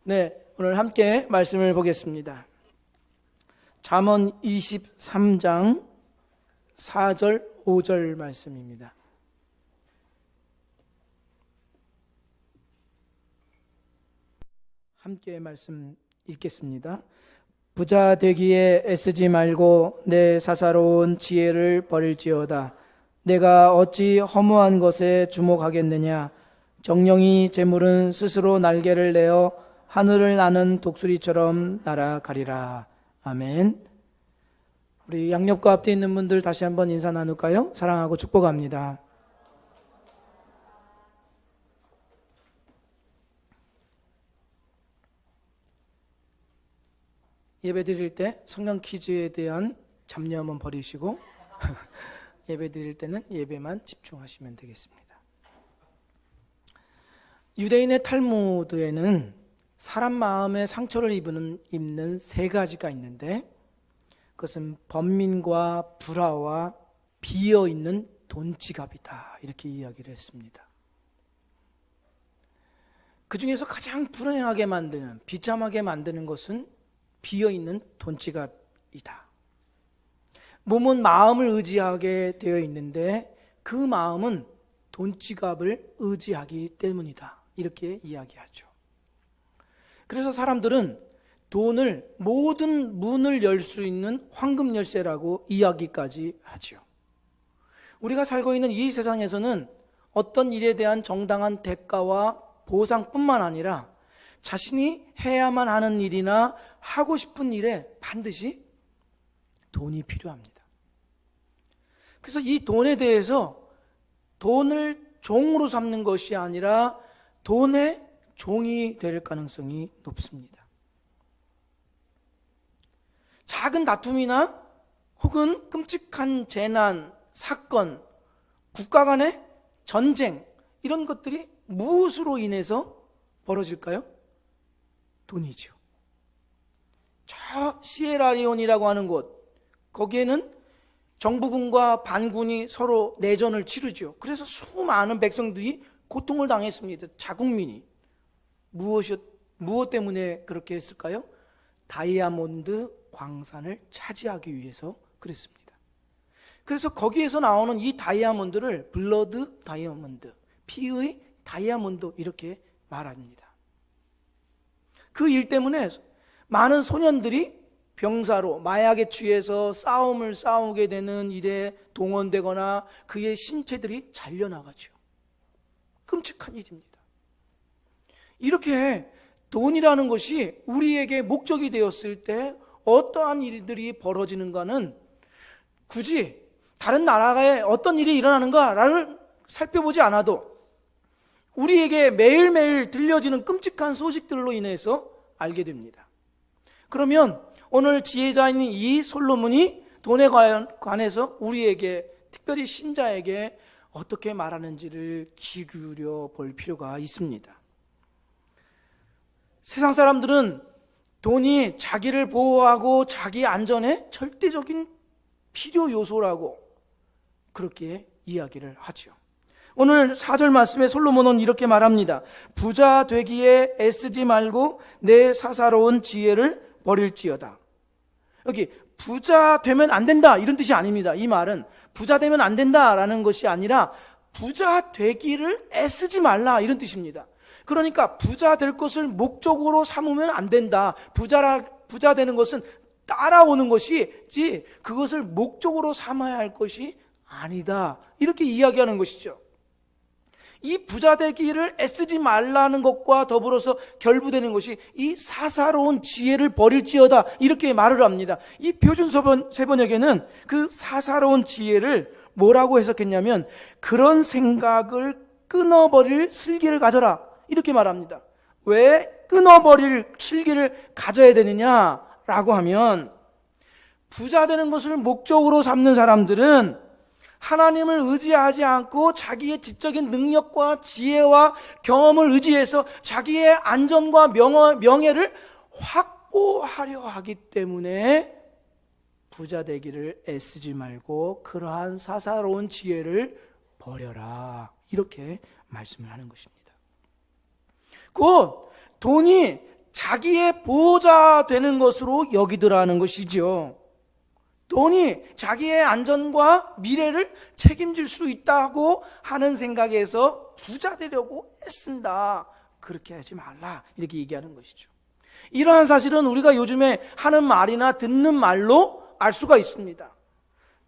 네, 오늘 함께 말씀을 보겠습니다. 잠언 23장 4절 5절 말씀입니다. 함께 말씀 읽겠습니다. 부자 되기에 애쓰지 말고 내 사사로운 지혜를 버릴지어다. 내가 어찌 허무한 것에 주목하겠느냐. 정령이 재물은 스스로 날개를 내어 하늘을 나는 독수리처럼 날아가리라. 아멘. 우리 양옆과 앞에 있는 분들 다시 한번 인사 나눌까요? 사랑하고 축복합니다. 예배 드릴 때 성경 퀴즈에 대한 잡념은 버리시고 예배 드릴 때는 예배만 집중하시면 되겠습니다. 유대인의 탈무드에는 사람 마음에 상처를 입는 세 가지가 있는데, 그것은 번민과 불화와 비어있는 돈지갑이다, 이렇게 이야기를 했습니다. 그 중에서 가장 불행하게 만드는, 비참하게 만드는 것은 비어있는 돈지갑이다. 몸은 마음을 의지하게 되어 있는데 그 마음은 돈지갑을 의지하기 때문이다, 이렇게 이야기하죠. 그래서 사람들은 돈을 모든 문을 열 수 있는 황금 열쇠라고 이야기까지 하죠. 우리가 살고 있는 이 세상에서는 어떤 일에 대한 정당한 대가와 보상뿐만 아니라 자신이 해야만 하는 일이나 하고 싶은 일에 반드시 돈이 필요합니다. 그래서 이 돈에 대해서 돈을 종으로 삼는 것이 아니라 돈의 종이 될 가능성이 높습니다. 작은 다툼이나 혹은 끔찍한 재난, 사건, 국가 간의 전쟁, 이런 것들이 무엇으로 인해서 벌어질까요? 돈이죠. 저 시에라리온이라고 하는 곳, 거기에는 정부군과 반군이 서로 내전을 치르죠. 그래서 수많은 백성들이 고통을 당했습니다. 자국민이. 무엇 때문에 그렇게 했을까요? 다이아몬드 광산을 차지하기 위해서 그랬습니다. 그래서 거기에서 나오는 이 다이아몬드를 블러드 다이아몬드, 피의 다이아몬드, 이렇게 말합니다. 그 일 때문에 많은 소년들이 병사로 마약에 취해서 싸움을 싸우게 되는 일에 동원되거나 그의 신체들이 잘려나가죠. 끔찍한 일입니다. 이렇게 돈이라는 것이 우리에게 목적이 되었을 때 어떠한 일들이 벌어지는가는 굳이 다른 나라에 어떤 일이 일어나는가를 살펴보지 않아도 우리에게 매일매일 들려지는 끔찍한 소식들로 인해서 알게 됩니다. 그러면 오늘 지혜자인 이 솔로몬이 돈에 관해서 우리에게, 특별히 신자에게 어떻게 말하는지를 귀 기울여 볼 필요가 있습니다. 세상 사람들은 돈이 자기를 보호하고 자기 안전의 절대적인 필요 요소라고 그렇게 이야기를 하죠. 오늘 4절 말씀에 솔로몬은 이렇게 말합니다. 부자 되기에 애쓰지 말고 내 사사로운 지혜를 버릴지어다. 여기 부자 되면 안 된다, 이런 뜻이 아닙니다. 이 말은 부자 되면 안 된다라는 것이 아니라 부자 되기를 애쓰지 말라, 이런 뜻입니다. 그러니까 부자 될 것을 목적으로 삼으면 안 된다. 부자 되는 것은 따라오는 것이지 그것을 목적으로 삼아야 할 것이 아니다, 이렇게 이야기하는 것이죠. 이 부자 되기를 애쓰지 말라는 것과 더불어서 결부되는 것이 이 사사로운 지혜를 버릴지어다, 이렇게 말을 합니다. 이 표준 세번역에는 그 사사로운 지혜를 뭐라고 해석했냐면 그런 생각을 끊어버릴 슬기를 가져라, 이렇게 말합니다. 왜 끊어버릴 슬기를 가져야 되느냐라고 하면, 부자 되는 것을 목적으로 삼는 사람들은 하나님을 의지하지 않고 자기의 지적인 능력과 지혜와 경험을 의지해서 자기의 안전과 명예를 확보하려 하기 때문에 부자 되기를 애쓰지 말고 그러한 사사로운 지혜를 버려라, 이렇게 말씀을 하는 것입니다. 곧 돈이 자기의 보호자 되는 것으로 여기더라는 것이죠. 돈이 자기의 안전과 미래를 책임질 수 있다고 하는 생각에서 부자 되려고 애쓴다. 그렇게 하지 말라. 이렇게 얘기하는 것이죠. 이러한 사실은 우리가 요즘에 하는 말이나 듣는 말로 알 수가 있습니다.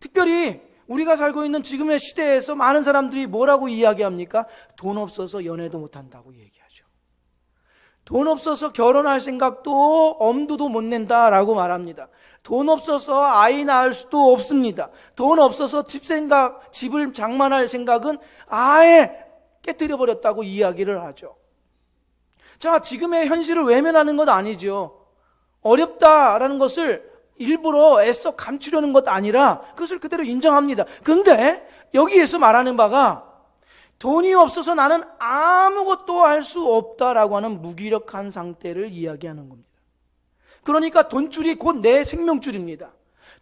특별히 우리가 살고 있는 지금의 시대에서 많은 사람들이 뭐라고 이야기합니까? 돈 없어서 연애도 못한다고 얘기하죠. 돈 없어서 결혼할 생각도 엄두도 못 낸다라고 말합니다. 돈 없어서 아이 낳을 수도 없습니다. 돈 없어서 집을 장만할 생각은 아예 깨뜨려 버렸다고 이야기를 하죠. 자, 지금의 현실을 외면하는 것 아니죠. 어렵다라는 것을 일부러 애써 감추려는 것 아니라 그것을 그대로 인정합니다. 그런데 여기에서 말하는 바가 돈이 없어서 나는 아무것도 할 수 없다라고 하는 무기력한 상태를 이야기하는 겁니다. 그러니까 돈줄이 곧 내 생명줄입니다.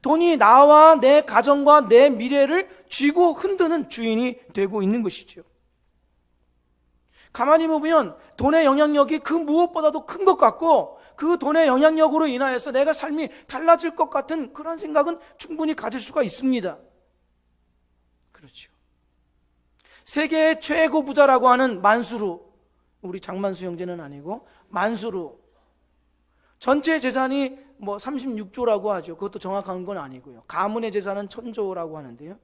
돈이 나와 내 가정과 내 미래를 쥐고 흔드는 주인이 되고 있는 것이죠. 가만히 보면 돈의 영향력이 그 무엇보다도 큰 것 같고 그 돈의 영향력으로 인하여서 내가 삶이 달라질 것 같은 그런 생각은 충분히 가질 수가 있습니다. 그렇죠. 세계의 최고 부자라고 하는 만수르, 우리 장만수 형제는 아니고 만수르, 전체 재산이 36조라고 하죠. 그것도 정확한 건 아니고요. 가문의 재산은 1000조라고 하는데요.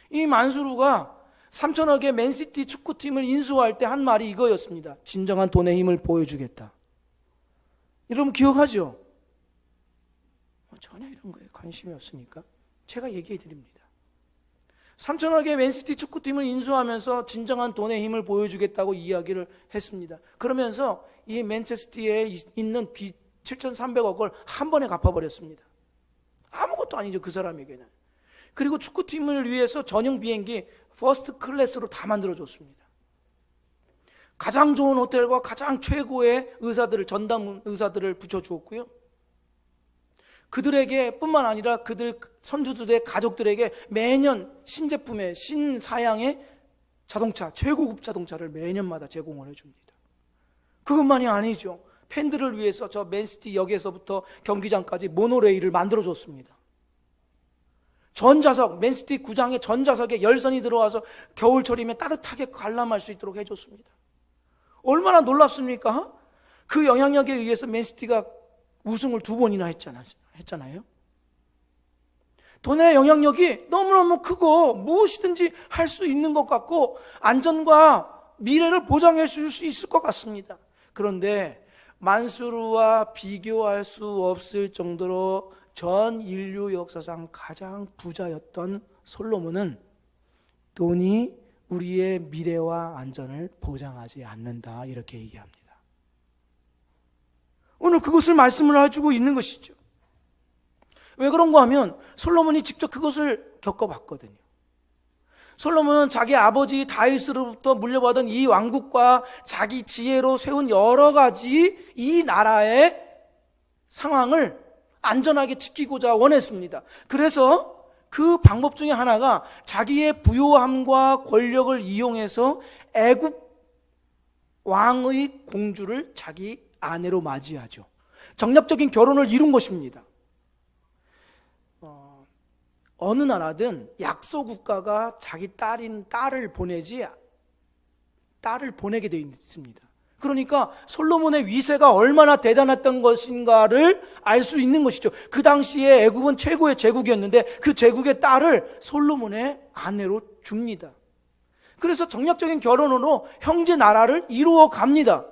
이 만수르가 3천억의 맨시티 축구팀을 인수할 때 한 말이 이거였습니다. 진정한 돈의 힘을 보여주겠다. 여러분 기억하죠? 전혀 이런 거에 관심이 없으니까 제가 얘기해 드립니다. 3천억의 맨시티 축구팀을 인수하면서 진정한 돈의 힘을 보여주겠다고 이야기를 했습니다. 그러면서 이 맨체스터에 있는 빚 7,300억을 한 번에 갚아버렸습니다. 아무것도 아니죠, 그 사람에게는. 그리고 축구팀을 위해서 전용 비행기 퍼스트 클래스로 다 만들어줬습니다. 가장 좋은 호텔과 가장 최고의 의사들을, 전담 의사들을 붙여주었고요. 그들에게 뿐만 아니라 그들 선수들의 가족들에게 매년 신제품의 신사양의 자동차, 최고급 자동차를 매년마다 제공을 해줍니다. 그것만이 아니죠. 팬들을 위해서 저 맨시티 역에서부터 경기장까지 모노레일을 만들어줬습니다. 전자석, 맨시티 구장의 전자석에 열선이 들어와서 겨울철이면 따뜻하게 관람할 수 있도록 해줬습니다. 얼마나 놀랍습니까? 그 영향력에 의해서 맨시티가 우승을 2번이나 했잖아요. 돈의 영향력이 너무너무 크고 무엇이든지 할 수 있는 것 같고 안전과 미래를 보장해 줄 수 있을 것 같습니다. 그런데 만수르와 비교할 수 없을 정도로 전 인류 역사상 가장 부자였던 솔로몬은 돈이 우리의 미래와 안전을 보장하지 않는다, 이렇게 얘기합니다. 오늘 그것을 말씀을 해주고 있는 것이죠. 왜 그런가 하면 솔로몬이 직접 그것을 겪어봤거든요. 솔로몬은 자기 아버지 다윗으로부터 물려받은 이 왕국과 자기 지혜로 세운 여러 가지 이 나라의 상황을 안전하게 지키고자 원했습니다. 그래서 그 방법 중에 하나가 자기의 부요함과 권력을 이용해서 애굽 왕의 공주를 자기 아내로 맞이하죠. 정략적인 결혼을 이룬 것입니다. 어느 나라든 약소 국가가 자기 딸을 보내게 되어 있습니다. 그러니까 솔로몬의 위세가 얼마나 대단했던 것인가를 알 수 있는 것이죠. 그 당시에 애굽은 최고의 제국이었는데 그 제국의 딸을 솔로몬의 아내로 줍니다. 그래서 정략적인 결혼으로 형제 나라를 이루어 갑니다.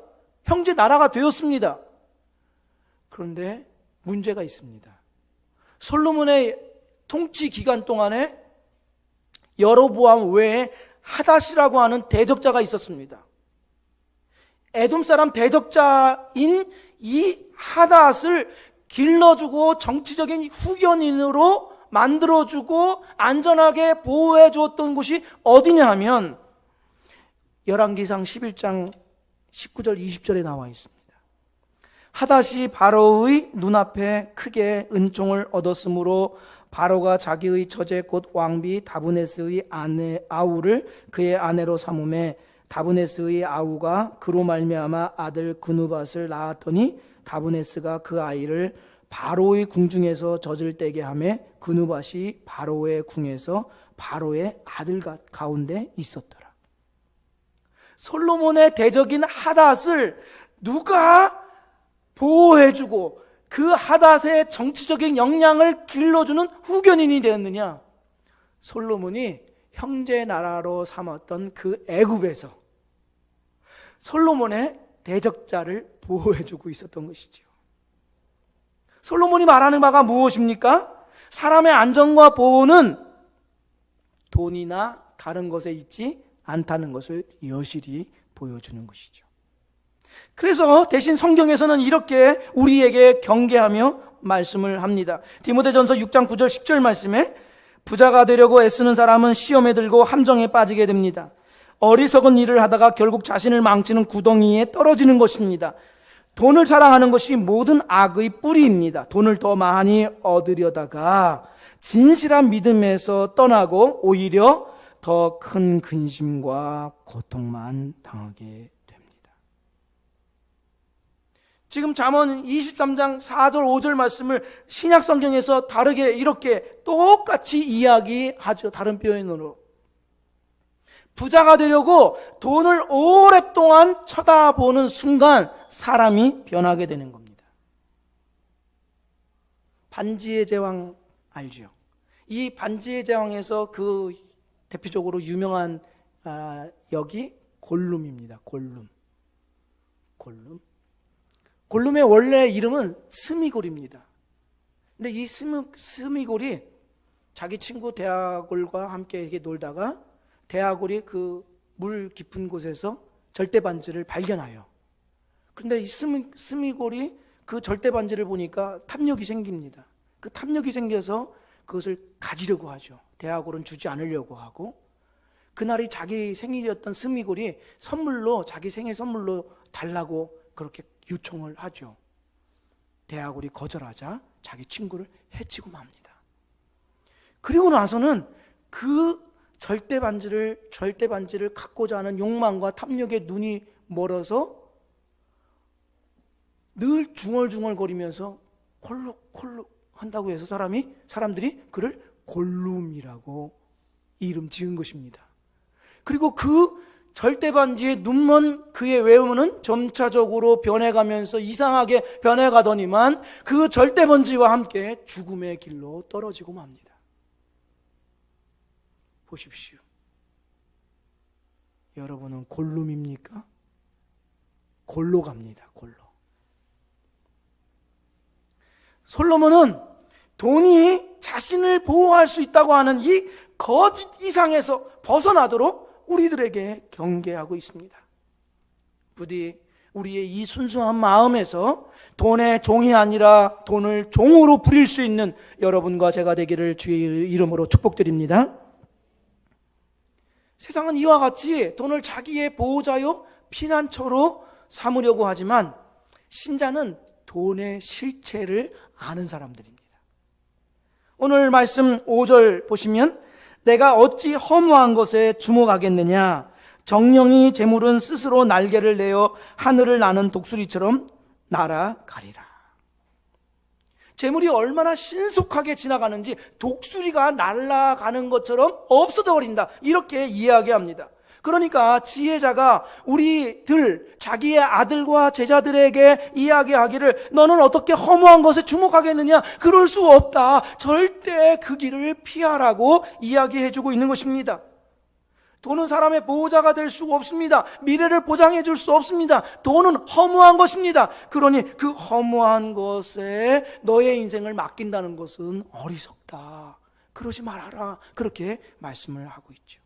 형제 나라가 되었습니다. 그런데 문제가 있습니다. 솔로몬의 통치 기간 동안에 여로보암 외에 하닷이라고 하는 대적자가 있었습니다. 에돔 사람 대적자인 이 하닷을 길러주고 정치적인 후견인으로 만들어주고 안전하게 보호해 주었던 곳이 어디냐 하면 열왕기상 11장 19절 20절에 나와 있습니다. 하닷이 바로의 눈앞에 크게 은총을 얻었으므로 바로가 자기의 처제 곧 왕비 다브네스의 아내 아우를 그의 아내로 삼음에 다브네스의 아우가 그로 말미암아 아들 그누밧을 낳았더니 다브네스가 그 아이를 바로의 궁중에서 젖을 떼게 하매 그누밧이 바로의 궁에서 바로의 아들 가운데 있었더라. 솔로몬의 대적인 하닷을 누가 보호해주고 그 하닷의 정치적인 역량을 길러주는 후견인이 되었느냐? 솔로몬이 형제 나라로 삼았던 그 애굽에서 솔로몬의 대적자를 보호해주고 있었던 것이죠. 솔로몬이 말하는 바가 무엇입니까? 사람의 안전과 보호는 돈이나 다른 것에 있지 않다는 것을 여실히 보여주는 것이죠. 그래서 대신 성경에서는 이렇게 우리에게 경계하며 말씀을 합니다. 디모데전서 6장 9절 10절 말씀에 부자가 되려고 애쓰는 사람은 시험에 들고 함정에 빠지게 됩니다. 어리석은 일을 하다가 결국 자신을 망치는 구덩이에 떨어지는 것입니다. 돈을 사랑하는 것이 모든 악의 뿌리입니다. 돈을 더 많이 얻으려다가 진실한 믿음에서 떠나고 오히려 더 큰 근심과 고통만 당하게 됩니다. 지금 잠언 23장 4절 5절 말씀을 신약 성경에서 다르게 이렇게 똑같이 이야기하죠. 다른 표현으로. 부자가 되려고 돈을 오랫동안 쳐다보는 순간 사람이 변하게 되는 겁니다. 반지의 제왕 알죠? 이 반지의 제왕에서 그 대표적으로 유명한 역이 골룸입니다. 골룸의 원래 이름은 스미골입니다. 근데 이 스미골이 자기 친구 데아골과 함께 이렇게 놀다가 데아골이 그 물 깊은 곳에서 절대 반지를 발견해요. 그런데 이 스미골이 그 절대 반지를 보니까 탐욕이 생깁니다. 그 탐욕이 생겨서 그것을 가지려고 하죠. 데아골은 주지 않으려고 하고, 그날이 자기 생일이었던 스미골이 자기 생일 선물로 달라고 그렇게 요청을 하죠. 데아골이 거절하자 자기 친구를 해치고 맙니다. 그리고 나서는 그 절대 반지를 갖고자 하는 욕망과 탐욕에 눈이 멀어서 늘 중얼중얼거리면서 콜룩콜룩 한다고 해서 사람들이 그를 골룸이라고 이름 지은 것입니다. 그리고 그 절대 반지에 눈먼 그의 외모는 점차적으로 변해가면서 이상하게 변해가더니만 그 절대 반지와 함께 죽음의 길로 떨어지고 맙니다. 보십시오. 여러분은 골룸입니까? 골로 갑니다. 골로. 솔로몬은 돈이 자신을 보호할 수 있다고 하는 이 거짓 이상에서 벗어나도록 우리들에게 경계하고 있습니다. 부디 우리의 이 순수한 마음에서 돈의 종이 아니라 돈을 종으로 부릴 수 있는 여러분과 제가 되기를 주의 이름으로 축복드립니다. 세상은 이와 같이 돈을 자기의 보호자요 피난처로 삼으려고 하지만 신자는 돈의 실체를 아는 사람들입니다. 오늘 말씀 5절 보시면 내가 어찌 허무한 것에 주목하겠느냐, 정령이 재물은 스스로 날개를 내어 하늘을 나는 독수리처럼 날아가리라. 재물이 얼마나 신속하게 지나가는지 독수리가 날아가는 것처럼 없어져 버린다, 이렇게 이야기합니다. 그러니까 지혜자가 우리들 자기의 아들과 제자들에게 이야기하기를 너는 어떻게 허무한 것에 주목하겠느냐, 그럴 수 없다, 절대 그 길을 피하라고 이야기해주고 있는 것입니다. 돈은 사람의 보호자가 될 수 없습니다. 미래를 보장해 줄 수 없습니다. 돈은 허무한 것입니다. 그러니 그 허무한 것에 너의 인생을 맡긴다는 것은 어리석다, 그러지 말아라, 그렇게 말씀을 하고 있죠.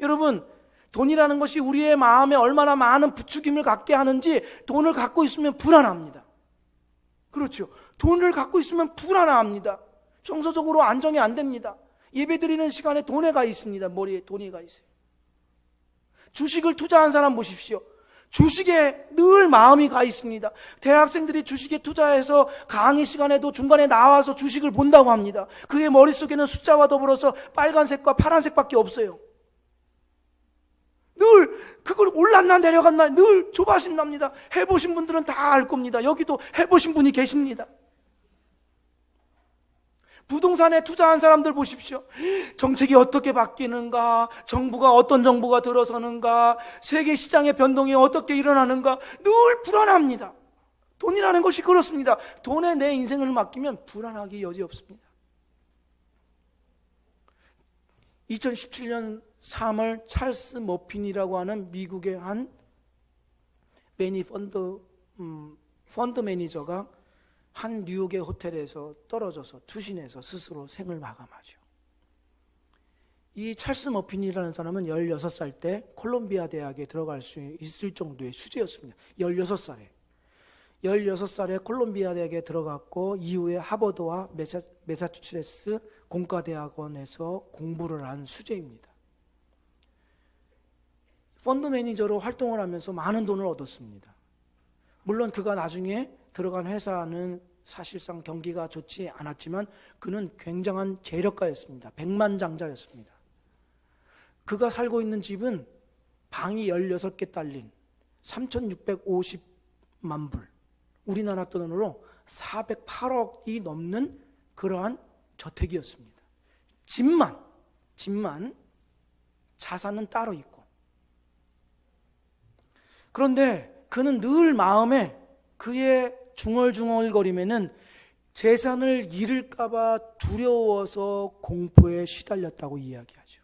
여러분, 돈이라는 것이 우리의 마음에 얼마나 많은 부추김을 갖게 하는지 돈을 갖고 있으면 불안합니다. 그렇죠. 돈을 갖고 있으면 불안합니다. 정서적으로 안정이 안 됩니다. 예배드리는 시간에 돈에 가 있습니다. 머리에 돈이 가 있어요. 주식을 투자한 사람 보십시오. 주식에 늘 마음이 가 있습니다. 대학생들이 주식에 투자해서 강의 시간에도 중간에 나와서 주식을 본다고 합니다. 그의 머릿속에는 숫자와 더불어서 빨간색과 파란색밖에 없어요. 늘 그걸 올랐나 내려갔나 늘 조바심 납니다. 해보신 분들은 다 알 겁니다. 여기도 해보신 분이 계십니다. 부동산에 투자한 사람들 보십시오. 정책이 어떻게 바뀌는가, 정부가 어떤 정부가 들어서는가, 세계 시장의 변동이 어떻게 일어나는가 늘 불안합니다. 돈이라는 것이 그렇습니다. 돈에 내 인생을 맡기면 불안하기 여지 없습니다. 2017년 3월 찰스 머핀이라고 하는 미국의 한 펀드 매니저가 한 뉴욕의 호텔에서 떨어져서 투신해서 스스로 생을 마감하죠. 이 찰스 머핀이라는 사람은 16살 때 콜롬비아 대학에 들어갈 수 있을 정도의 수재였습니다. 16살에 콜롬비아 대학에 들어갔고 이후에 하버드와 매사추세츠 공과대학원에서 공부를 한 수재입니다. 펀드 매니저로 활동을 하면서 많은 돈을 얻었습니다. 물론 그가 나중에 들어간 회사는 사실상 경기가 좋지 않았지만 그는 굉장한 재력가였습니다. 백만장자였습니다. 그가 살고 있는 집은 방이 16개 딸린 3,650만 불, 우리나라 돈으로 408억이 넘는 그러한 저택이었습니다. 집만 자산은 따로 있고. 그런데 그는 늘 마음에 그의 중얼중얼거림에는 재산을 잃을까 봐 두려워서 공포에 시달렸다고 이야기하죠.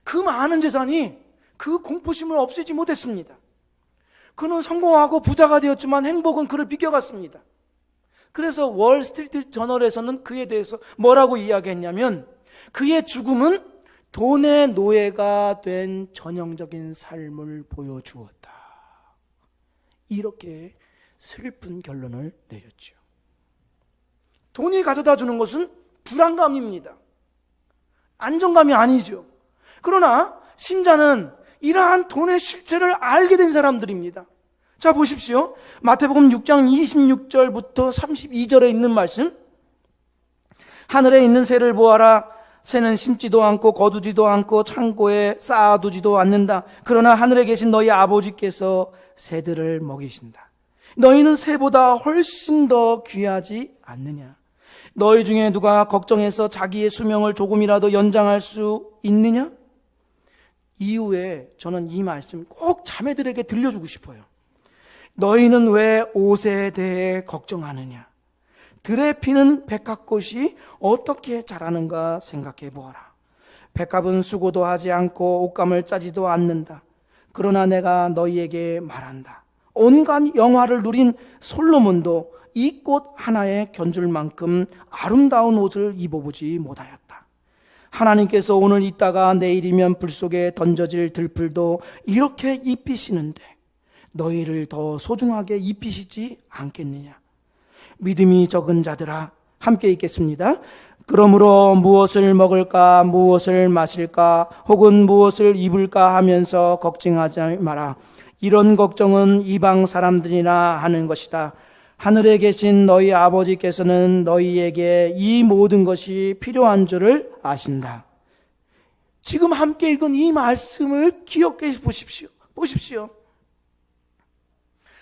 그 많은 재산이 그 공포심을 없애지 못했습니다. 그는 성공하고 부자가 되었지만 행복은 그를 비껴갔습니다. 그래서 월스트리트 저널에서는 그에 대해서 뭐라고 이야기했냐면 그의 죽음은 돈의 노예가 된 전형적인 삶을 보여주었다. 이렇게 슬픈 결론을 내렸죠. 돈이 가져다 주는 것은 불안감입니다. 안정감이 아니죠. 그러나 신자는 이러한 돈의 실체를 알게 된 사람들입니다. 자, 보십시오. 마태복음 6장 26절부터 32절에 있는 말씀. 하늘에 있는 새를 보아라. 새는 심지도 않고 거두지도 않고 창고에 쌓아두지도 않는다. 그러나 하늘에 계신 너희 아버지께서 새들을 먹이신다. 너희는 새보다 훨씬 더 귀하지 않느냐? 너희 중에 누가 걱정해서 자기의 수명을 조금이라도 연장할 수 있느냐? 이후에 저는 이 말씀 꼭 자매들에게 들려주고 싶어요. 너희는 왜 옷에 대해 걱정하느냐? 들에 피는 백합꽃이 어떻게 자라는가 생각해 보아라. 백합은 수고도 하지 않고 옷감을 짜지도 않는다. 그러나 내가 너희에게 말한다. 온갖 영화를 누린 솔로몬도 이 꽃 하나에 견줄 만큼 아름다운 옷을 입어보지 못하였다. 하나님께서 오늘 있다가 내일이면 불 속에 던져질 들풀도 이렇게 입히시는데 너희를 더 소중하게 입히시지 않겠느냐? 믿음이 적은 자들아, 함께 읽겠습니다. 그러므로 무엇을 먹을까, 무엇을 마실까, 혹은 무엇을 입을까 하면서 걱정하지 마라. 이런 걱정은 이방 사람들이나 하는 것이다. 하늘에 계신 너희 아버지께서는 너희에게 이 모든 것이 필요한 줄을 아신다. 지금 함께 읽은 이 말씀을 기억해 보십시오.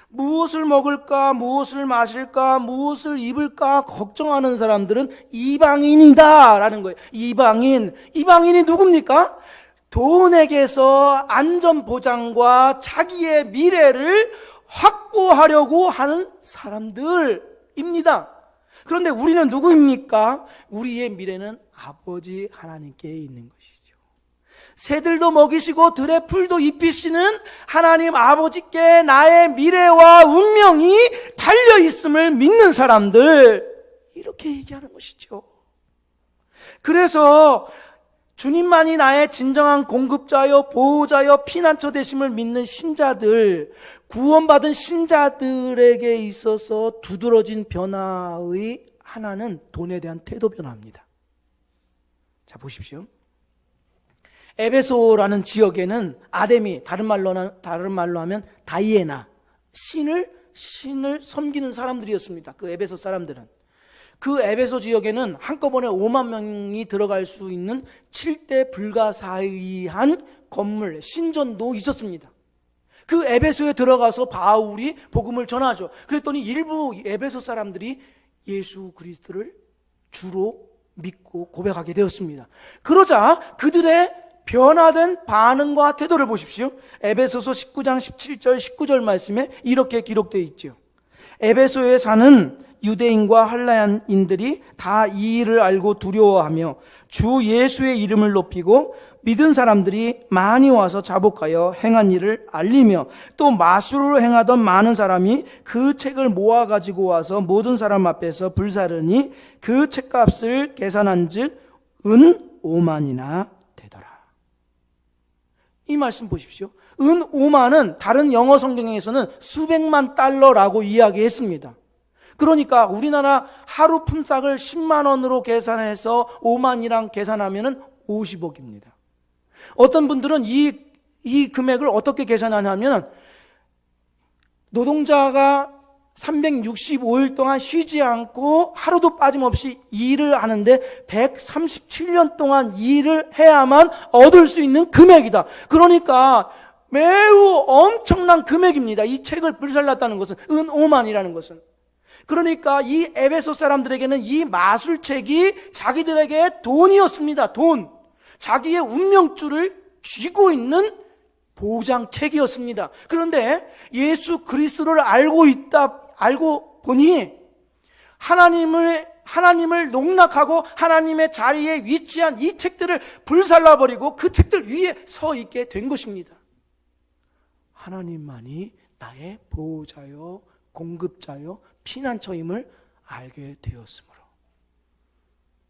무엇을 먹을까, 무엇을 마실까, 무엇을 입을까 걱정하는 사람들은 이방인이다라는 거예요. 이방인이 누굽니까? 돈에게서 안전보장과 자기의 미래를 확보하려고 하는 사람들입니다. 그런데 우리는 누구입니까? 우리의 미래는 아버지 하나님께 있는 것이죠. 새들도 먹이시고 들의 풀도 입히시는 하나님 아버지께 나의 미래와 운명이 달려있음을 믿는 사람들, 이렇게 얘기하는 것이죠. 그래서 주님만이 나의 진정한 공급자여 보호자여 피난처 되심을 믿는 신자들, 구원받은 신자들에게 있어서 두드러진 변화의 하나는 돈에 대한 태도 변화입니다. 자, 보십시오. 에베소라는 지역에는 아데미, 다른 말로 하면 다이애나, 신을 섬기는 사람들이었습니다. 그 에베소 사람들은. 그 에베소 지역에는 한꺼번에 5만 명이 들어갈 수 있는 7대 불가사의한 건물, 신전도 있었습니다. 그 에베소에 들어가서 바울이 복음을 전하죠. 그랬더니 일부 에베소 사람들이 예수 그리스도를 주로 믿고 고백하게 되었습니다. 그러자 그들의 변화된 반응과 태도를 보십시오. 에베소서 19장 17절 19절 말씀에 이렇게 기록되어 있죠. 에베소에 사는 유대인과 할라야인들이 다 이 일을 알고 두려워하며 주 예수의 이름을 높이고 믿은 사람들이 많이 와서 자복하여 행한 일을 알리며 또 마술로 행하던 많은 사람이 그 책을 모아 가지고 와서 모든 사람 앞에서 불사르니 그 책값을 계산한 즉 은 5만이나 되더라. 이 말씀 보십시오. 은 5만은 다른 영어 성경에서는 수백만 달러라고 이야기했습니다. 그러니까 우리나라 하루 품삯을 10만 원으로 계산해서 5만이랑 계산하면 50억입니다. 어떤 분들은 이 금액을 어떻게 계산하냐면 노동자가 365일 동안 쉬지 않고 하루도 빠짐없이 일을 하는데 137년 동안 일을 해야만 얻을 수 있는 금액이다. 그러니까 매우 엄청난 금액입니다. 이 책을 불살랐다는 것은, 은 5만이라는 것은. 그러니까 이 에베소 사람들에게는 이 마술책이 자기들에게 돈이었습니다. 돈. 자기의 운명줄을 쥐고 있는 보장책이었습니다. 그런데 예수 그리스도를 알고 보니 하나님을 농락하고 하나님의 자리에 위치한 이 책들을 불살라버리고 그 책들 위에 서 있게 된 것입니다. 하나님만이 나의 보호자요, 공급자요, 피난처임을 알게 되었으므로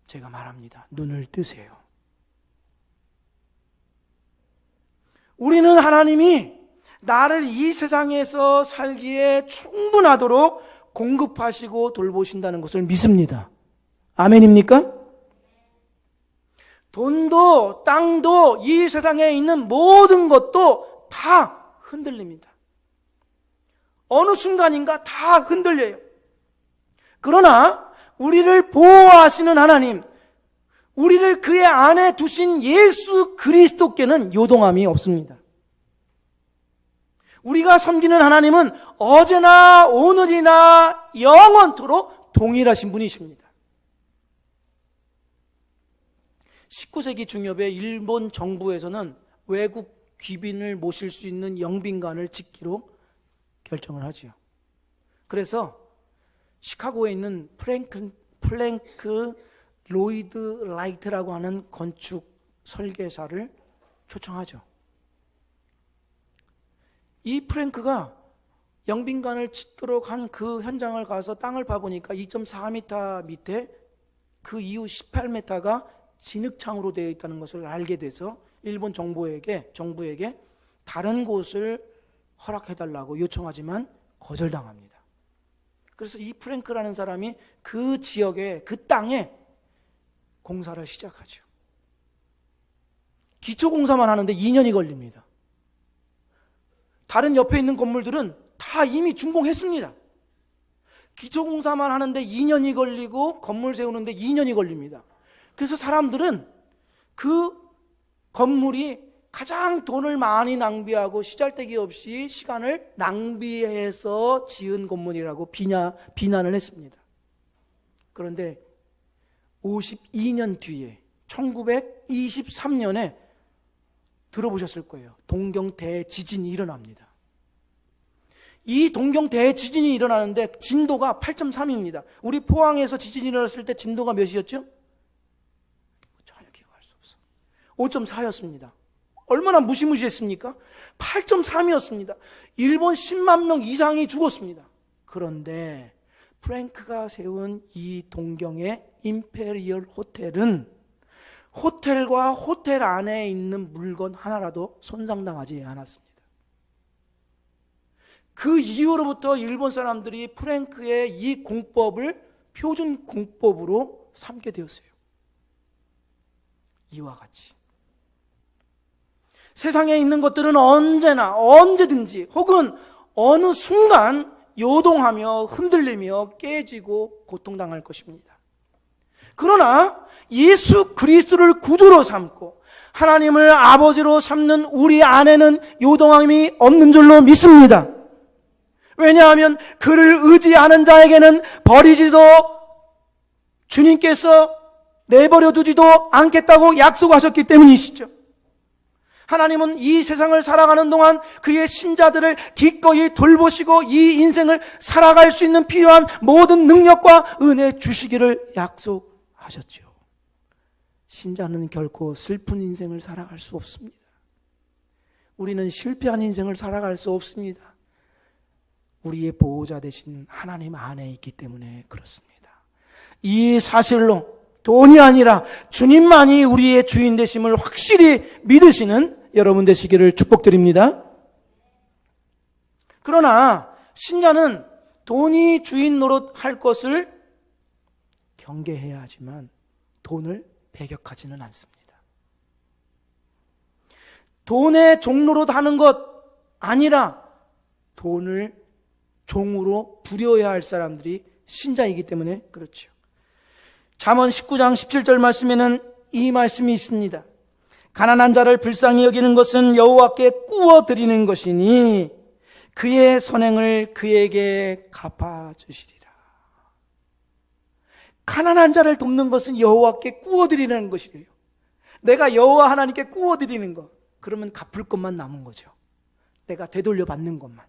제가 말합니다. 눈을 뜨세요. 우리는 하나님이 나를 이 세상에서 살기에 충분하도록 공급하시고 돌보신다는 것을 믿습니다. 아멘입니까? 돈도 땅도 이 세상에 있는 모든 것도 다 흔들립니다. 어느 순간인가 다 흔들려요. 그러나 우리를 보호하시는 하나님, 우리를 그의 안에 두신 예수 그리스도께는 요동함이 없습니다. 우리가 섬기는 하나님은 어제나 오늘이나 영원토록 동일하신 분이십니다. 19세기 중엽에 일본 정부에서는 외국 귀빈을 모실 수 있는 영빈관을 짓기로 결정을 하지요. 그래서 시카고에 있는 플랭크 로이드 라이트라고 하는 건축 설계사를 초청하죠. 이 프랭크가 영빈관을 짓도록 한 그 현장을 가서 땅을 파보니까 2.4m 밑에 그 이후 18m가 진흙창으로 되어 있다는 것을 알게 돼서 일본 정부에게 다른 곳을 허락해달라고 요청하지만 거절당합니다. 그래서 이 프랭크라는 사람이 그 지역에, 그 땅에 공사를 시작하죠. 기초공사만 하는데 2년이 걸립니다. 다른 옆에 있는 건물들은 다 이미 준공했습니다. 기초공사만 하는데 2년이 걸리고 건물 세우는데 2년이 걸립니다. 그래서 사람들은 그 건물이 가장 돈을 많이 낭비하고 시잘데기 없이 시간을 낭비해서 지은 건물이라고 비난을 했습니다. 그런데 52년 뒤에 1923년에 들어보셨을 거예요. 동경 대지진이 일어납니다. 이 동경 대지진이 일어나는데 진도가 8.3입니다. 우리 포항에서 지진이 일어났을 때 진도가 몇이었죠? 전혀 기억할 수 없어. 5.4였습니다. 얼마나 무시무시했습니까? 8.3이었습니다. 일본 10만 명 이상이 죽었습니다. 그런데 프랭크가 세운 이 동경의 임페리얼 호텔은 호텔과 호텔 안에 있는 물건 하나라도 손상당하지 않았습니다. 그 이후로부터 일본 사람들이 프랭크의 이 공법을 표준 공법으로 삼게 되었어요. 이와 같이 세상에 있는 것들은 언제나 언제든지 혹은 어느 순간 요동하며 흔들리며 깨지고 고통당할 것입니다. 그러나 예수 그리스도를 구주로 삼고 하나님을 아버지로 삼는 우리 안에는 요동함이 없는 줄로 믿습니다. 왜냐하면 그를 의지하는 자에게는 버리지도 주님께서 내버려 두지도 않겠다고 약속하셨기 때문이시죠. 하나님은 이 세상을 살아가는 동안 그의 신자들을 기꺼이 돌보시고 이 인생을 살아갈 수 있는 필요한 모든 능력과 은혜 주시기를 약속하셨죠. 신자는 결코 슬픈 인생을 살아갈 수 없습니다. 우리는 실패한 인생을 살아갈 수 없습니다. 우리의 보호자 되신 하나님 안에 있기 때문에 그렇습니다. 이 사실로 돈이 아니라 주님만이 우리의 주인 되심을 확실히 믿으시는 여러분 되시기를 축복드립니다. 그러나 신자는 돈이 주인 노릇할 것을 경계해야 하지만 돈을 배격하지는 않습니다. 돈의 종노릇 하는 것 아니라 돈을 종으로 부려야 할 사람들이 신자이기 때문에 그렇죠. 잠언 19장 17절 말씀에는 이 말씀이 있습니다. 가난한 자를 불쌍히 여기는 것은 여호와께 꾸어 드리는 것이니 그의 선행을 그에게 갚아주시리라. 가난한 자를 돕는 것은 여호와께 꾸어 드리는 것이래요. 내가 여호와 하나님께 꾸어 드리는 것, 그러면 갚을 것만 남은 거죠. 내가 되돌려 받는 것만.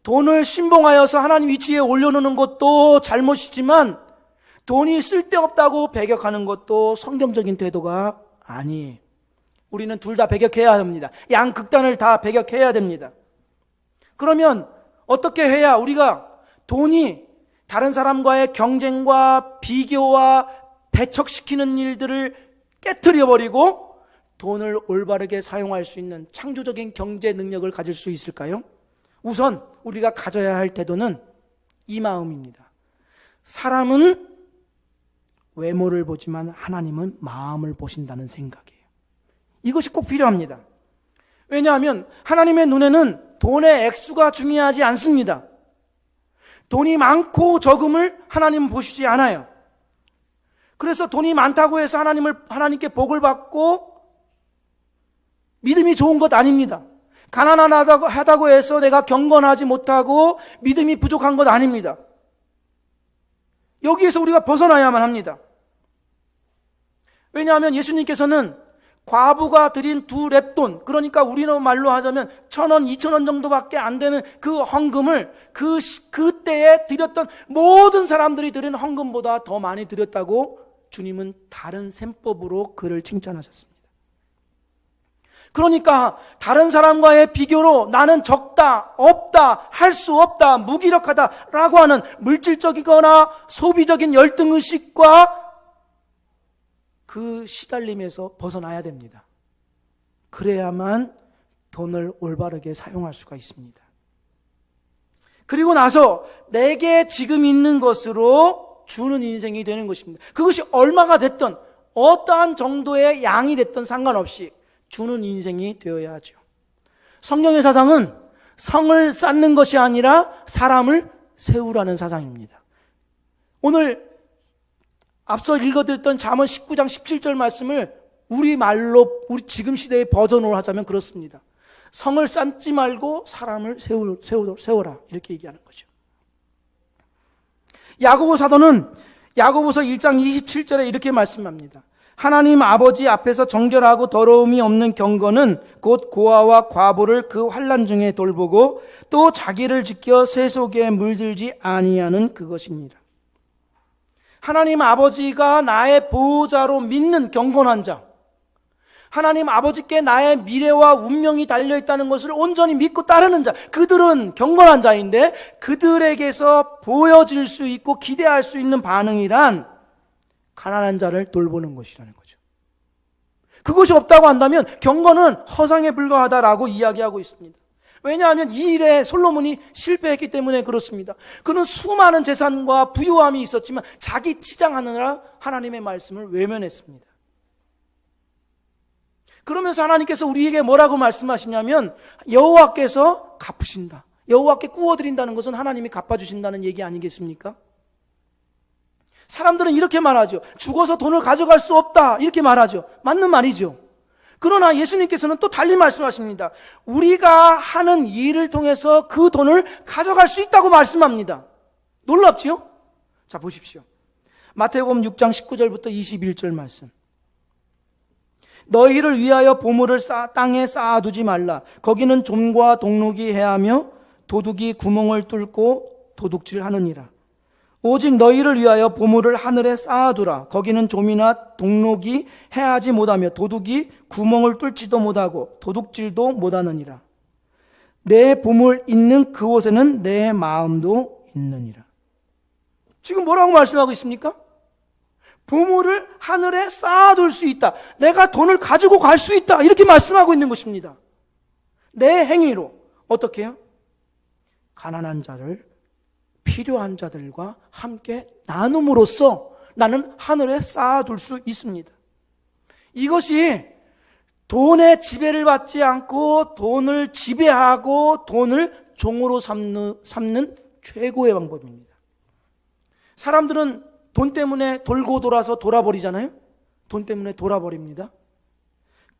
돈을 신봉하여서 하나님 위치에 올려놓는 것도 잘못이지만 돈이 쓸데없다고 배격하는 것도 성경적인 태도가 아니에요. 우리는 둘 다 배격해야 합니다. 양극단을 다 배격해야 됩니다. 그러면 어떻게 해야 우리가 돈이 다른 사람과의 경쟁과 비교와 배척시키는 일들을 깨트려버리고 돈을 올바르게 사용할 수 있는 창조적인 경제 능력을 가질 수 있을까요? 우선 우리가 가져야 할 태도는 이 마음입니다. 사람은 외모를 보지만 하나님은 마음을 보신다는 생각이에요. 이것이 꼭 필요합니다. 왜냐하면 하나님의 눈에는 돈의 액수가 중요하지 않습니다. 돈이 많고 적음을 하나님은 보시지 않아요. 그래서 돈이 많다고 해서 하나님께 복을 받고 믿음이 좋은 것 아닙니다. 가난하다고 해서 내가 경건하지 못하고 믿음이 부족한 것 아닙니다. 여기에서 우리가 벗어나야만 합니다. 왜냐하면 예수님께서는 과부가 드린 2렙돈, 그러니까 우리는 말로 하자면 1,000원, 2,000원 정도밖에 안 되는 그 헌금을 그때에 드렸던 모든 사람들이 드린 헌금보다 더 많이 드렸다고 주님은 다른 셈법으로 그를 칭찬하셨습니다. 그러니까 다른 사람과의 비교로 나는 적다, 없다, 할 수 없다, 무기력하다라고 하는 물질적이거나 소비적인 열등의식과 그 시달림에서 벗어나야 됩니다. 그래야만 돈을 올바르게 사용할 수가 있습니다. 그리고 나서 내게 지금 있는 것으로 주는 인생이 되는 것입니다. 그것이 얼마가 됐든 어떠한 정도의 양이 됐든 상관없이 주는 인생이 되어야 하죠. 성령의 사상은 성을 쌓는 것이 아니라 사람을 세우라는 사상입니다. 오늘 앞서 읽어드렸던 잠언 19장 17절 말씀을 우리 지금 시대의 버전으로 하자면 그렇습니다. 성을 쌓지 말고 사람을 세워라, 이렇게 얘기하는 거죠. 야고보 사도는 야고보서 1장 27절에 이렇게 말씀합니다. 하나님 아버지 앞에서 정결하고 더러움이 없는 경건은 곧 고아와 과부를 그 환난 중에 돌보고 또 자기를 지켜 세속에 물들지 아니하는 그것입니다. 하나님 아버지가 나의 보호자로 믿는 경건한 자, 하나님 아버지께 나의 미래와 운명이 달려있다는 것을 온전히 믿고 따르는 자, 그들은 경건한 자인데 그들에게서 보여질 수 있고 기대할 수 있는 반응이란 가난한 자를 돌보는 것이라는 거죠. 그것이 없다고 한다면 경건은 허상에 불과하다라고 이야기하고 있습니다. 왜냐하면 이 일에 솔로몬이 실패했기 때문에 그렇습니다. 그는 수많은 재산과 부유함이 있었지만 자기 치장하느라 하나님의 말씀을 외면했습니다. 그러면서 하나님께서 우리에게 뭐라고 말씀하시냐면 여호와께서 갚으신다. 여호와께 꾸어드린다는 것은 하나님이 갚아주신다는 얘기 아니겠습니까? 사람들은 이렇게 말하죠. 죽어서 돈을 가져갈 수 없다. 이렇게 말하죠. 맞는 말이죠. 그러나 예수님께서는 또 달리 말씀하십니다. 우리가 하는 일을 통해서 그 돈을 가져갈 수 있다고 말씀합니다. 놀랍지요? 자, 보십시오. 마태복음 6장 19절부터 21절 말씀. 너희를 위하여 보물을 땅에 쌓아두지 말라. 거기는 좀과 동록이 해하며 도둑이 구멍을 뚫고 도둑질하느니라. 오직 너희를 위하여 보물을 하늘에 쌓아두라. 거기는 좀이나 동록이 해하지 못하며 도둑이 구멍을 뚫지도 못하고 도둑질도 못하느니라. 내 보물 있는 그곳에는 내 마음도 있느니라. 지금 뭐라고 말씀하고 있습니까? 보물을 하늘에 쌓아둘 수 있다. 내가 돈을 가지고 갈 수 있다. 이렇게 말씀하고 있는 것입니다. 내 행위로 어떻게 해요? 가난한 자를 필요한 자들과 함께 나눔으로써 나는 하늘에 쌓아둘 수 있습니다. 이것이 돈의 지배를 받지 않고 돈을 지배하고 돈을 종으로 삼는 최고의 방법입니다. 사람들은 돈 때문에 돌고 돌아서 돌아버리잖아요. 돈 때문에 돌아버립니다.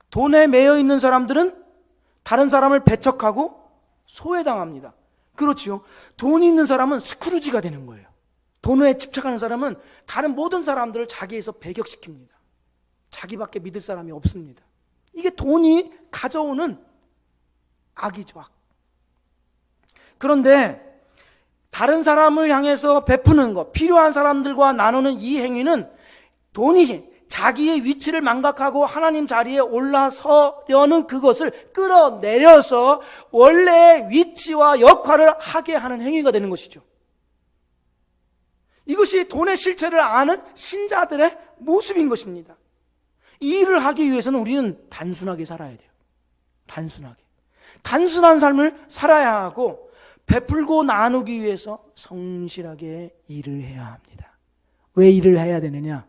돈에 매여 있는 사람들은 다른 사람을 배척하고 소외당합니다. 그렇지요. 돈이 있는 사람은 스크루지가 되는 거예요. 돈에 집착하는 사람은 다른 모든 사람들을 자기에서 배격시킵니다. 자기밖에 믿을 사람이 없습니다. 이게 돈이 가져오는 악이죠, 악. 그런데 다른 사람을 향해서 베푸는 것, 필요한 사람들과 나누는 이 행위는 돈이 자기의 위치를 망각하고 하나님 자리에 올라서려는 그것을 끌어내려서 원래의 위치와 역할을 하게 하는 행위가 되는 것이죠. 이것이 돈의 실체를 아는 신자들의 모습인 것입니다. 이 일을 하기 위해서는 우리는 단순하게 살아야 돼요. 단순한 삶을 살아야 하고 베풀고 나누기 위해서 성실하게 일을 해야 합니다. 왜 일을 해야 되느냐?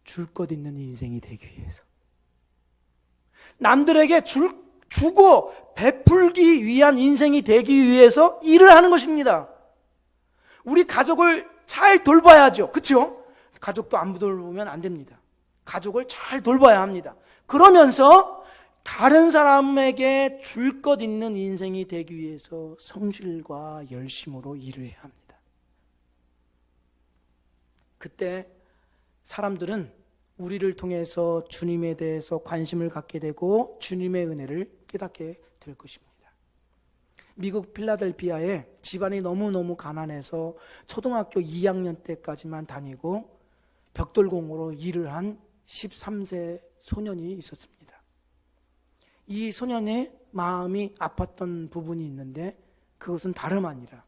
줄 것 있는 인생이 되기 위해서. 남들에게 주고 베풀기 위한 인생이 되기 위해서 일을 하는 것입니다. 우리 가족을 잘 돌봐야죠. 그렇죠? 가족도 안 돌보면 안 됩니다. 가족을 잘 돌봐야 합니다. 그러면서 다른 사람에게 줄 것 있는 인생이 되기 위해서 성실과 열심으로 일을 해야 합니다. 그때 사람들은 우리를 통해서 주님에 대해서 관심을 갖게 되고 주님의 은혜를 깨닫게 될 것입니다. 미국 필라델피아에 집안이 너무너무 가난해서 초등학교 2학년 때까지만 다니고 벽돌공으로 일을 한 13세 소년이 있었습니다. 이 소년의 마음이 아팠던 부분이 있는데 그것은 다름 아니라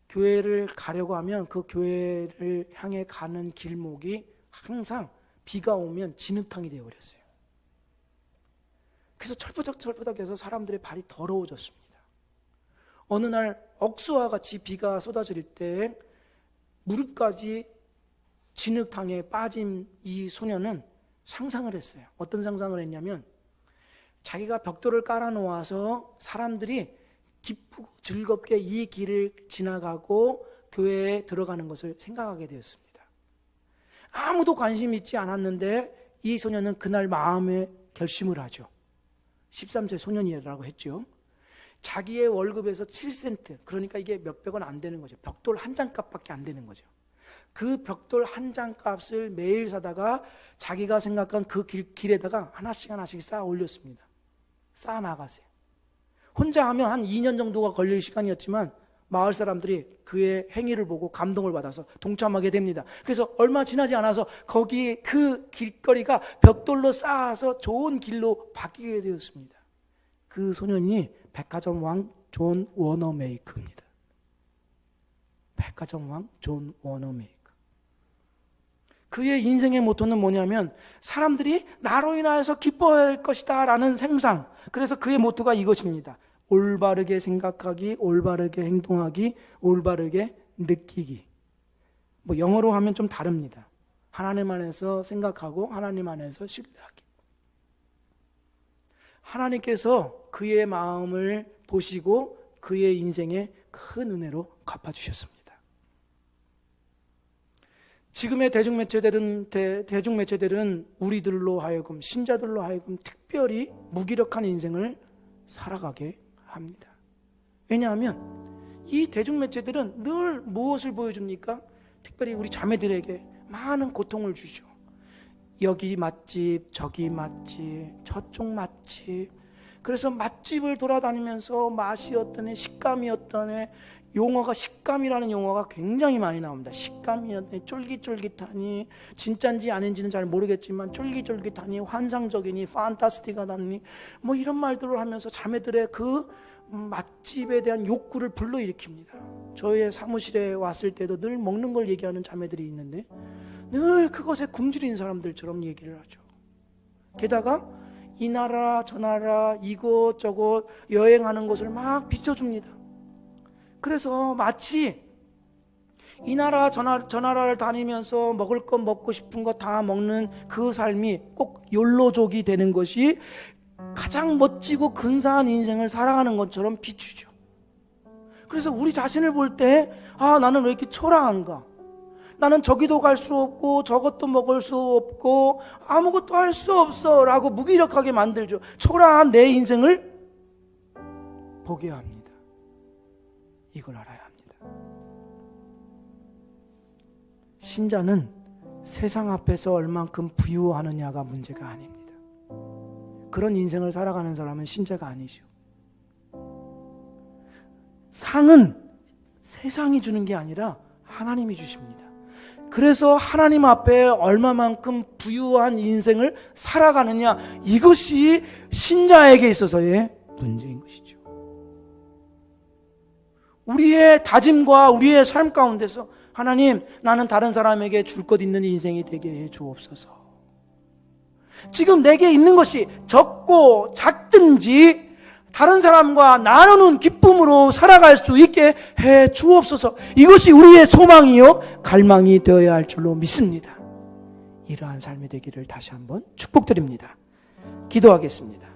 교회를 가려고 하면 그 교회를 향해 가는 길목이 항상 비가 오면 진흙탕이 되어버렸어요. 그래서 철퍼덕철퍼덕해서 사람들의 발이 더러워졌습니다. 어느 날 억수와 같이 비가 쏟아질 때 무릎까지 진흙탕에 빠진 이 소년은 상상을 했어요. 어떤 상상을 했냐면 자기가 벽돌을 깔아놓아서 사람들이 기쁘고 즐겁게 이 길을 지나가고 교회에 들어가는 것을 생각하게 되었습니다. 아무도 관심 있지 않았는데 이 소년은 그날 마음에 결심을 하죠. 13세 소년이라고 했죠. 자기의 월급에서 7센트, 그러니까 이게 몇백 원 안 되는 거죠. 벽돌 한 장 값밖에 안 되는 거죠. 그 벽돌 한 장 값을 매일 사다가 자기가 생각한 그 길에다가 하나씩 쌓아 올렸습니다. 쌓아 나가세요. 혼자 하면 한 2년 정도가 걸릴 시간이었지만 마을 사람들이 그의 행위를 보고 감동을 받아서 동참하게 됩니다. 그래서 얼마 지나지 않아서 거기 그 길거리가 벽돌로 쌓아서 좋은 길로 바뀌게 되었습니다. 그 소년이 백화점 왕 존 워너메이커입니다. 백화점 왕 존 워너메이커. 그의 인생의 모토는 뭐냐면 사람들이 나로 인하여서 기뻐할 것이다 라는 생상. 그래서 그의 모토가 이것입니다. 올바르게 생각하기, 올바르게 행동하기, 올바르게 느끼기. 뭐 영어로 하면 좀 다릅니다. 하나님 안에서 생각하고 하나님 안에서 신뢰하기. 하나님께서 그의 마음을 보시고 그의 인생에 큰 은혜로 갚아주셨습니다. 지금의 대중매체들은 우리들로 하여금, 신자들로 하여금 특별히 무기력한 인생을 살아가게 합니다. 왜냐하면 이 대중매체들은 늘 무엇을 보여줍니까? 특별히 우리 자매들에게 많은 고통을 주죠. 여기 맛집, 저기 맛집, 저쪽 맛집. 그래서 맛집을 돌아다니면서 맛이 어떠네, 식감이 어떠네. 용어가, 식감이라는 용어가 굉장히 많이 나옵니다. 식감이 어떠네, 쫄깃쫄깃하니, 진짠지 아닌지는 잘 모르겠지만 쫄깃쫄깃하니, 환상적이니, 판타스틱하다니, 뭐 이런 말들을 하면서 자매들의 그 맛집에 대한 욕구를 불러일으킵니다. 저의 사무실에 왔을 때도 늘 먹는 걸 얘기하는 자매들이 있는데 늘 그것에 굶주린 사람들처럼 얘기를 하죠. 게다가 이 나라 저 나라 이곳저곳 여행하는 곳을 막 비춰줍니다. 그래서 마치 이 나라 저 나라를 다니면서 먹을 것 먹고 싶은 거 다 먹는 그 삶이 꼭 욜로족이 되는 것이 가장 멋지고 근사한 인생을 살아가는 것처럼 비추죠. 그래서 우리 자신을 볼 때 나는 왜 이렇게 초라한가? 나는 저기도 갈 수 없고 저것도 먹을 수 없고 아무것도 할 수 없어 라고 무기력하게 만들죠. 초라한 내 인생을 보게 합니다. 이걸 알아야 합니다. 신자는 세상 앞에서 얼만큼 부유하느냐가 문제가 아닙니다. 그런 인생을 살아가는 사람은 신자가 아니죠. 상은 세상이 주는 게 아니라 하나님이 주십니다. 그래서 하나님 앞에 얼마만큼 부유한 인생을 살아가느냐, 이것이 신자에게 있어서의 문제인 것이죠. 우리의 다짐과 우리의 삶 가운데서 하나님, 나는 다른 사람에게 줄 것 있는 인생이 되게 해 주옵소서. 지금 내게 있는 것이 적고 작든지 다른 사람과 나누는 기쁨으로 살아갈 수 있게 해 주옵소서. 이것이 우리의 소망이요 갈망이 되어야 할 줄로 믿습니다. 이러한 삶이 되기를 다시 한번 축복드립니다. 기도하겠습니다.